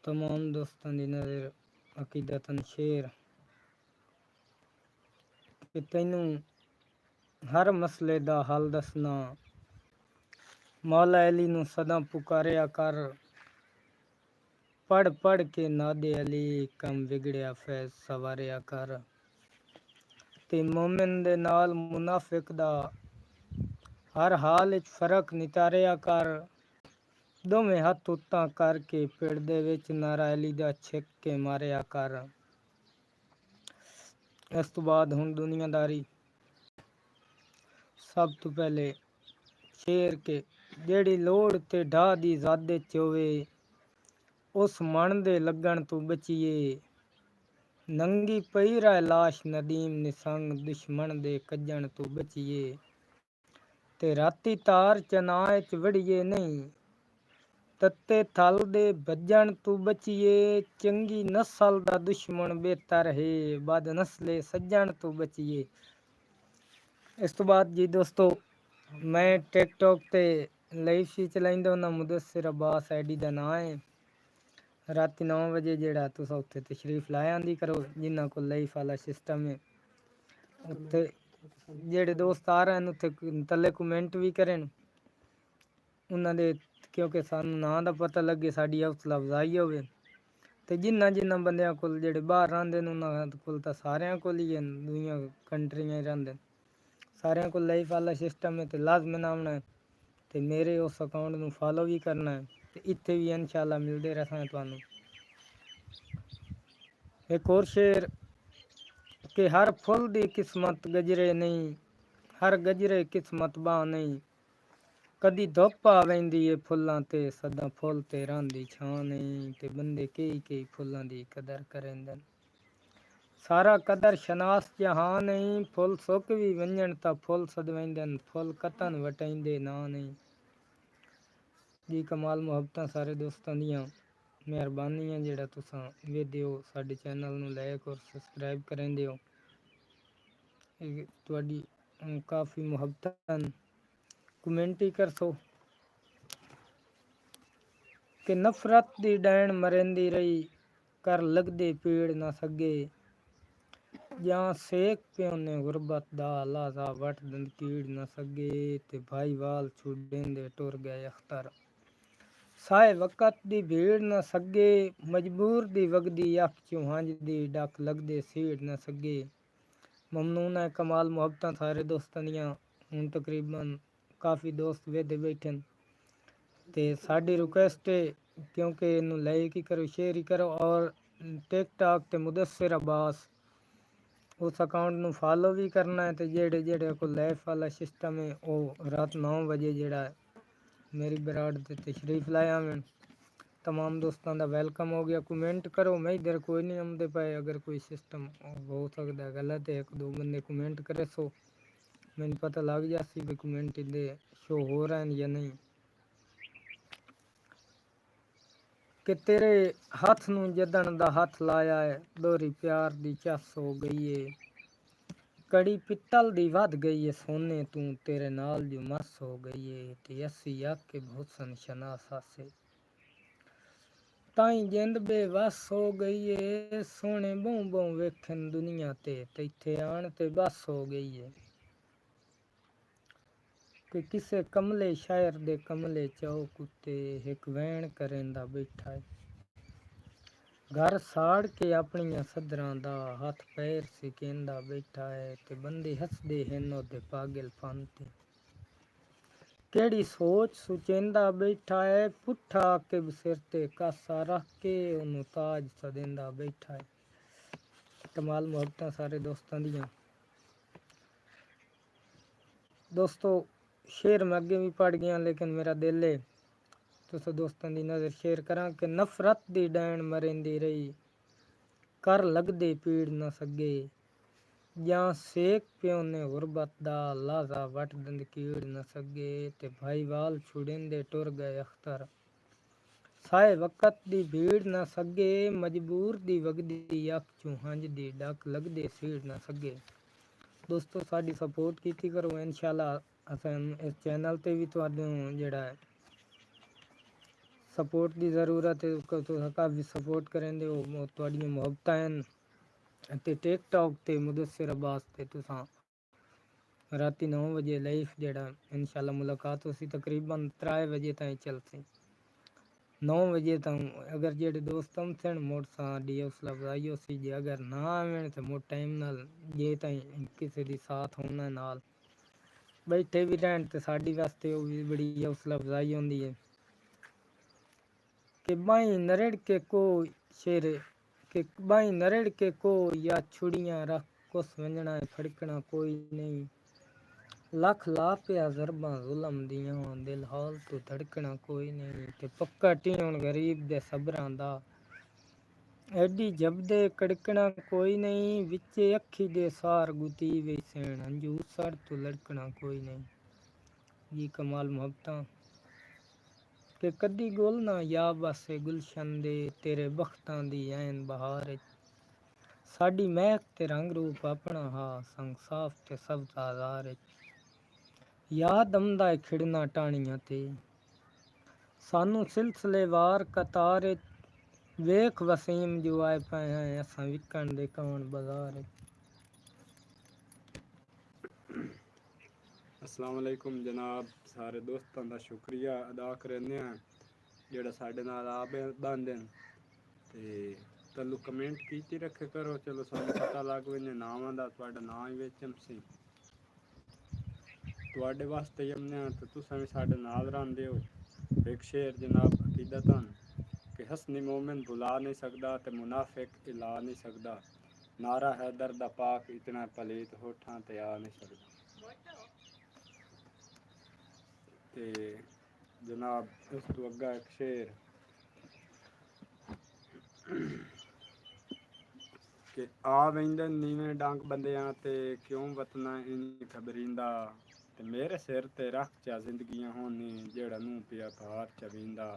तमाम दोस्तों की नज़र अकीदतन शेर कि तैनू हर मसले दा हल दसना मौला अली नू सदा पुकारिया कर पढ़ पढ़ के नादे अली कम विगड़िया फैज सवारिया कर ते मोमिन दे नाल मुनाफिक दा हर हाल विच फर्क नितारिया कर दोवें हथ उत्ता करके पिड़ दे विच नारा अली दा छिक के मारिया कर। इस तो बाद हुण दुनियादारी सब तो पहले शेर के जेड़ी लोड़ ते ढाह दी ज़ादे च होवे उस मन दे लगण तो बचिए नंगी पई रह लाश नदीम निसंग दुश्मन दे कज्जण तो बचिए ते राती तार चनाए च वड़िए नहीं तत्ते थल दे भज्जण तो बचिए चंगी नस्ल दा दुश्मन बेहतर है बद नस्ले सज्जण तो बचिए। इस तो बाद जी दोस्तों मैं टिकटॉक ते लाइव सी चलाइंदा हुंदा मुदस्सिर अब्बास आईडी दा नाम है। राती 9 बजे जेड़ा तुस उत्थे तशरीफ लाया आंदी करो जिन्ना को लाइव वाला सिस्टम है उत्थे जेड़े दोस्त आ रहे हैं उत्थे तले कमेंट भी करें उन्हां दे क्योंकि सानू नां दा पता लगे साडी हौसला अफजाई होवे ते जिन्ना जिन्ना बंदियां कोल जेड़े बाहर रहिंदे ने उन्हां कोल तां सारियां कोल ही दुनिया कंट्रियां रहिंदे सारियां कोल लाइव वाला सिस्टम है ते लाजमन आउणा है ते मेरे उस अकाउंट नू फॉलो भी करना है ते इत्थे भी इंशाल्लाह मिलदे रहां तुहानू। एक और शेर कि हर फुल दी किस्मत गजरे नहीं हर गजरे किस्मत बां नहीं कदी धुप आ वेंदी है फुल्लां ते सदा फुल ते रहिंदी छां नहीं ते बंदे कई कई फुल्लां दी कदर करेंदे सारा कदर शनास जहां नहीं फुल सुक भी वंजण तां फुल सदवेंदे फुल कतन वटाइंदे ना नहीं जी। कमाल मुहब्बतां सारे दोस्तां दियां मेहरबानियां जेड़ा तुसां वेखदे हो साडे चैनल नू लाइक और सबसक्राइब करेंदे हो तुहाडी काफ़ी मुहब्बतां कमेंट ही करसो कि नफरत दी डैन मरेंदी रही कर लगदे पीड़ ना सगे ਜਾਂ ਸੇਕ ਪਿਉਨੇ ਗੁਰਬਤ ਦਾ ਲਾਜ਼ਾ ਵਟ ਦੰਦ ਕੀੜ ਨਾ ਸਗੇ ਤੇ ਭਾਈਵਾਲ ਛੁੱਡੇਂਦੇ ਟੁਰ ਗਏ ਅਖਤਰ ਸਾਏ ਵਕਤ ਦੀ ਭੀੜ ਨਾ ਸਗੇ ਮਜਬੂਰ ਦੀ ਵਗਦੀ ਅੱਖ ਚੋਂ ਹੰਝ ਦੀ ਡੱਕ ਲੱਗਦੇ ਸੀੜ ਨਾ ਸਗੇ। ਮਮਨੂਨ ਹੈ ਕਮਾਲ ਮੁਹੱਬਤਾਂ ਸਾਰੇ ਦੋਸਤਾਂ ਦੀਆਂ ਹੁਣ ਤਕਰੀਬਨ ਕਾਫੀ ਦੋਸਤ ਵੇਦੇ ਬੈਠੇ ਤੇ ਸਾਡੀ ਰਿਕੁਐਸਟ ਹੈ ਕਿਉਂਕਿ ਇਹਨੂੰ ਲਾਈਕ ਹੀ ਕਰੋ ਸ਼ੇਅਰ ਹੀ ਕਰੋ ਔਰ ਟਿਕਟੌਕ ਤੇ ਮੁਦੱਸਿਰ ਅब्बास उस अकाउंट नू फॉलो भी करना है तो जेड़े जेड़े को लाइव वाला सिस्टम है वो रात 9 बजे जेड़ा मेरी बराड़ ते तशरीफ लाया मैं तमाम दोस्तों का वेलकम हो गया। कमेंट करो मैं इधर कोई नहीं आमदे पाए अगर कोई सिस्टम हो सकता गलत है एक दो बंदे कमेंट करे सो मैंने पता लग जासी भी कमेंट इधर शो हो रहे हैं या नहीं कि तेरे हथ नू जदन दा हथ लाया है दोहरी प्यार दी चस हो गई है कड़ी पित्तल दी वध गई है सोने तू तेरे नाल जो मस हो गई है ते अस्सी आख के हुसन शनास हासे ताई जिंद बेवस हो गई है सोने बहु बहु वेखन दुनिया ते इत्थे आण ते बस हो गई है कि किसे कमले शायर दे कमले चौक उत्ते एक वैन करेंदा बैठा है घर साड़ के अपनियां सदरां दा हथ पैर सिकेंदा बैठा है ते बंदे हसदे हैं ओदे पागल फन ते केड़ी सोच सुचेंदा बैठा है पुट्ठा के सिर ते कासा रख के ओनू ताज सदेंदा बैठा है। कमाल मुहब्बतां सारे दोस्तां दियां दोस्तों शेर मैं अगे भी पढ़ गया लेकिन मेरा दिल है तुस दोस्तों की नज़र शेयर करा कि नफरत दी डैन मरेंदी रही कर लगदे पीड़ न सगे ਜਾਂ ਸੇਕ ਪਿਉਨੇ ਗੁਰਬਤ ਦਾ ਲਾਜ਼ਾ ਵਟ ਦੰਦ ਕੀੜ न सगे ते भाईवाल छुड़ेंदे टुर गए अख्तर साए वक़्त दी भीड़ न सगे मजबूर दी वगदी अख चों हंज दी डक लगदे सीड़ न सगे। दोस्तों साडी सपोर्ट कीती करो इंशाल्लाह असां इस चैनल ते भी तुहानू जेड़ा सपोर्ट की ज़रूरत है तुसां काफ़ी सपोर्ट करेंदे हो तुहाड़ियां मुहब्बतां हैं ते टिकटॉक ते मुदस्सिर अब्बास ते तुसां राती 9 बजे लाइव जेड़ा इंशाल्लाह मुलाकात होसी तकरीबन 3 बजे ताईं चलसी 9 बजे तक अगर जेड़े दोस्त थे मोड़ साड़ी हौसला अफजाई होसी जे अगर ना आवें तो मोड़ टाइम नाल जे ताईं किसी दी साथ होना नाल बैठे भी रहन तो साड़ी वास्ते वो भी बड़ी हौसला अफजाई होंदी है कि बाई नरड़ के को शेर कि बाई नरड़ के को या छुड़ियां रख कुछ वंजना फड़कना कोई नहीं लख ला पिया जरबा जुलम दियां दिल हाल तो धड़कना कोई नहीं ते पक्का टीण गरीब दे सबरां दा एडी जबदे कड़कना कोई नहीं विचे अखी दे सार गुती वैसण अंजू सड़ तो लड़कना कोई नहीं ये कमाल मोहब्बतां कि कदी गुल ना या बसे गुलशन दे तेरे बख्तां दी ऐन बहार साडी महक ते रंग रूप अपना हा संग साफ ते सब आज़ार याद आंदा है खिड़ना टाणियां ते सानू सिलसिलेवार कतार वेख वसीम जो आए पाए हैं असां विकण दे कौन बाजार अस्सलाम वालेकुम जनाब सारे दोस्तों का शुक्रिया अदा करने जेड़ा साढ़े नाल आप बंदे ते तलू कमेंट कीती रखे करो चलो सानू पता लग वने नावां दा तुहाडा नाम ही विच सी तुहाडे वास्ते यमने तो तुसां भी साढ़े नाल रहंदे हो एक शेर जनाब अकीदतन कि हसनी मोमिन भुला नहीं सकदा ते मुनाफिक इला नहीं सकदा नारा है दर्द पाक इतना पलीत होठां ते आ नहीं सकदा ते जनाब उस तो अग्गा एक शेर कि आ वेंदे नीवें डंग बंदियां ते क्यों वतना इन्नी खबरिंदा ते मेरे सिर ते रख चा जिंदगियां होनी जेड़ा नूं पिया भार चवींदा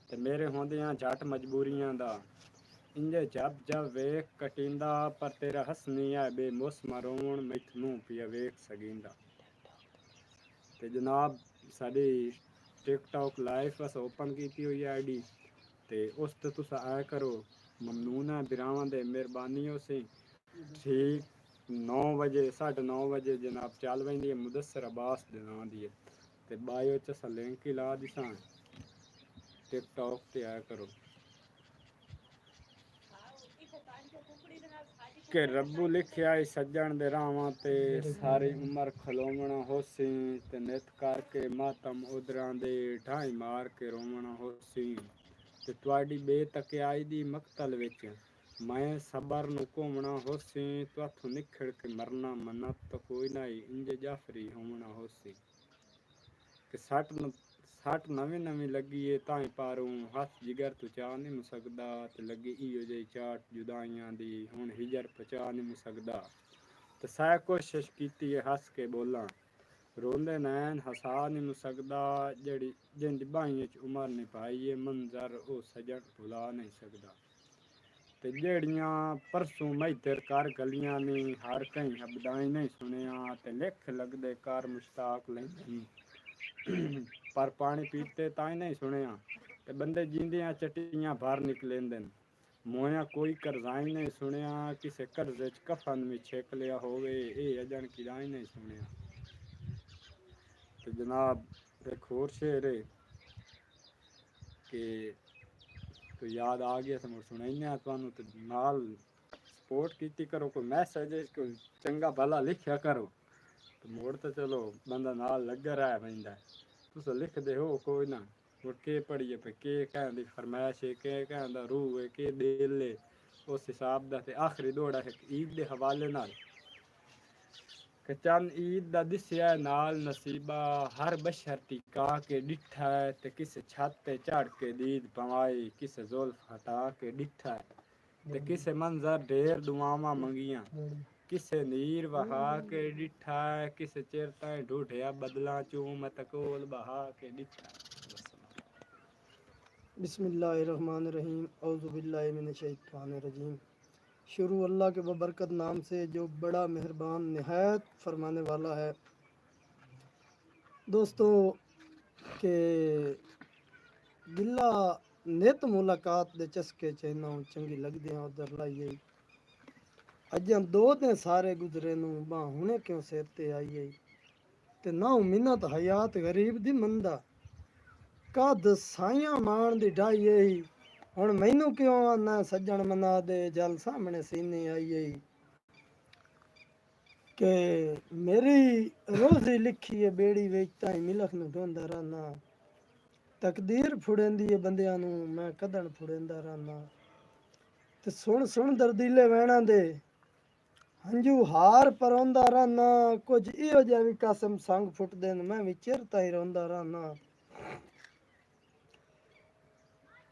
ते मेरे होंदियां झट मजबूरियां दा इंजे जब जब वेख कटिंदा पर तेरा हसनी है बेमौसमा रोण मैथनू पिया वेख सकींदा ते जनाब साडी टिकटॉक लाइव अस ओपन की हुई है आईडी ते उस ते तुस आया करो ममनून है बिरावां दे मेहरबानी सी ठीक 9 बजे 9:30 बजे जनाब चल वेंदी है मुदस्सिर अब्बास दे नां दी ते बायो च असां लिंक ही ला दिसां टिकटॉक ते आया करो कि रब्बू लिखिया सज्जण दे रावां ते सारी उम्र खलोवना होसी ते नित करके मातम उदरां दे ढाई मार के रोवना होसी ते तुहाडी बेतकियाई दी मकतल विच मैं सबर नूं घूमना होसी तुहाथों निखड़ के मरना मन्नत तो कोई नहीं इंजे जाफरी होवना होसी कि सट नवीं नवीं लगी है ताई पारूं हथ जिगर तू चा नहीं मुसकदा ते लगी इहो जही चाट जुदाइयां दी हुण हिजर पचा नहीं सकदा ते सै कोशिश कीती है हस के बोलां रोंदे नैन हसा नहीं सकदा जेड़ी जिंद बाहियें च उमर नहीं पाई है मंजर ओ सजन भुला नहीं सकदा ते जेड़ियां परसों मैदर कर गलियां नहीं हर कहीं हबदाई नहीं सुनिया ते लिख लगदे कर मुश्ताक लैंदे पर पानी पीते ताई नहीं सुनिया ते बंदे जींदियां चटियां बाहर निकलेंदे मोया कोई करजाई नहीं सुनिया किसे कर्जे च कफन भी छेक लिया होवे ए अजन किराई नहीं सुनिया तो जनाब एक होर शेर है कि तो याद आ गया तो मुझे सुनाइया तुहानू तो नाल सपोर्ट की करो कोई मैसेज कोई चंगा भला लिखा करो तो मोड़ तो चलो बंदा नाल लग्गा रह पैंदा तुस लिखदे हो कोई ना और के पढ़िए पे के कहंदी फरमाइश है के कहंदा रूह है के दिल है उस हिसाब दा ते आखिरी दौड़ा है ईद दे हवाले नाल कि चंद ईद दा दिस्या नाल नसीबा हर बशर टिका के डिठा है ते किस छत ते चढ़ के दीद पवाई किस जुल्फ हटा के डिठा है ते किस मंजर ढेर दुआवां मंगियां किसे नीर वहा के डिठा है किस चिर ताईं ढूढ़िया बदला चूं मत कोल बहा के डिठा बिस्मिल्लाहिर्रहमानिर्रहीम औज़ुबिल्लाहि मिनश्शैतानिर्रजीम। शुरू अल्लाह के बबरकत नाम से जो बड़ा मेहरबान निहायत फरमाने वाला है। दोस्तों के गिला नित मुलाकात दे चस्के चैना चंगी लगदे उधर लाइए अजां दो दिन सारे गुजरे नू बां हुणे क्यों सिर ते आईए ते ना मिन्नत हयात गरीब दी मंदा कद साइयां मान दी ढाईए हुण मैनू क्यों आना सज्जण मना दे जल सामने सीने आईए कि मेरी रोज़ी लिखी है बेड़ी वेचता ही मिलख नू ढोंदा रहना तकदीर फुड़ेंदी है बंदियां नू मैं कदन फुड़ेंदा रहना ते सुन सुन दर्दीले वैणा दे हंजू हार परोंदा रहना कुछ इहो जिहा भी कसम संग फुटदे न मैं भी चिरता ही रोंदा रहना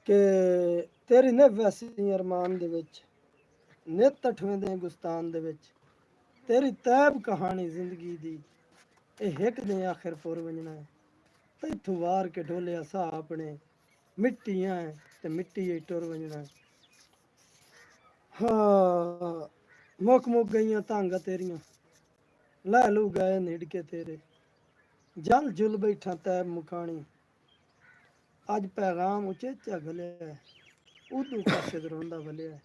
कि तेरी ने वैसी अरमान दे विच नित अठवें दे गुस्तान दे विच तेरी तैब कहानी जिंदगी दी ए हिक दे आखिर पुर वंजना है तैथू वार के ढोलिया सा अपने मिट्टियां है ते मिट्टी ही टुर वंजना है हाँ मुक मुक गईयां तांगा तेरियां लै लू गए निड़के तेरे जल जुल बैठा तैब मुकानी अज पैगाम उचेचा गलिया है उदू काशिद रोंदा वलिया है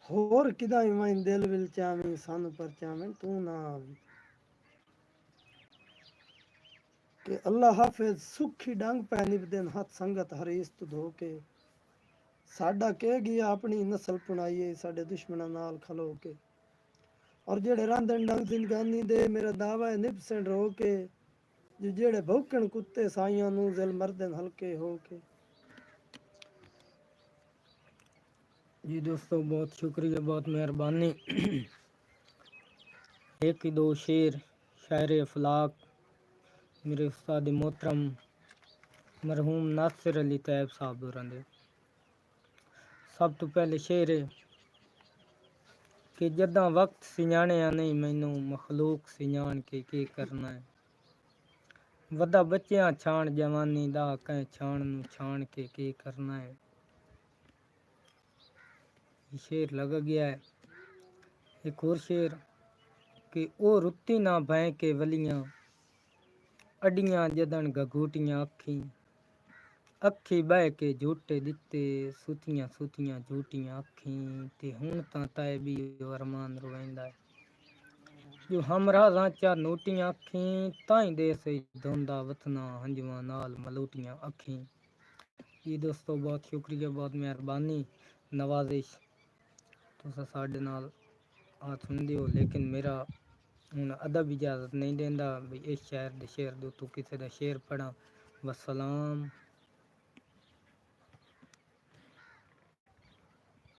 होर किदा मैं दिल विल चावी सानू पर चावें तू ना आवी कि अल्लाह हाफिज सुखी डंग पै निभदे हथ संगत हरीस्त धो के साडा के गया अपनी नस्ल पुनाइए साडे दुश्मनां नाल खलो के और जेड़े रांधन डंग जिंदगानी दे मेरा दावा है निपसन रो के जो जेड़े भौकण कुत्ते साइयां नू जिल मरदन हल्के हो के जी दोस्तों, बहुत शुक्रिया, बहुत मेहरबानी। एक ही दो शेर शायर अफलाक मेरे उस्ताद मोहतरम मरहूम नासिर अली तैयब साहब होरां दे। सब तो पहले शेर है कि जद्दां वक्त सियाणिया नहीं मैनू मखलूक सियाण के की करना है वदा बच्चियां छाण जवानी दा कह छाण नू छाण के की करना है। ये शेर लग गया है। एक और शेर कि ओ रुत्ती ना भय के वलियां अडियां जदन घगूटियां अखी अखी बह के झूटे दिते सुतियां सुतियां झूटियां अखी ते हुण तां ताए भी अरमान रोवेंदा है जो हमरा रांचा नोटियां अखी ताई दे से धोंदा वतना हंजवा नाल मलोटियां अखी। जी दोस्तों, बहुत शुक्रिया, बहुत मेहरबानी, नवाजिश तुसां साडे नाल हाथ सुनदे हो, लेकिन मेरा हुण अदब इजाजत नहीं देंदा भी इस शहर दे शेर दे तू किसी दा शेर पढ़ा। वसलाम।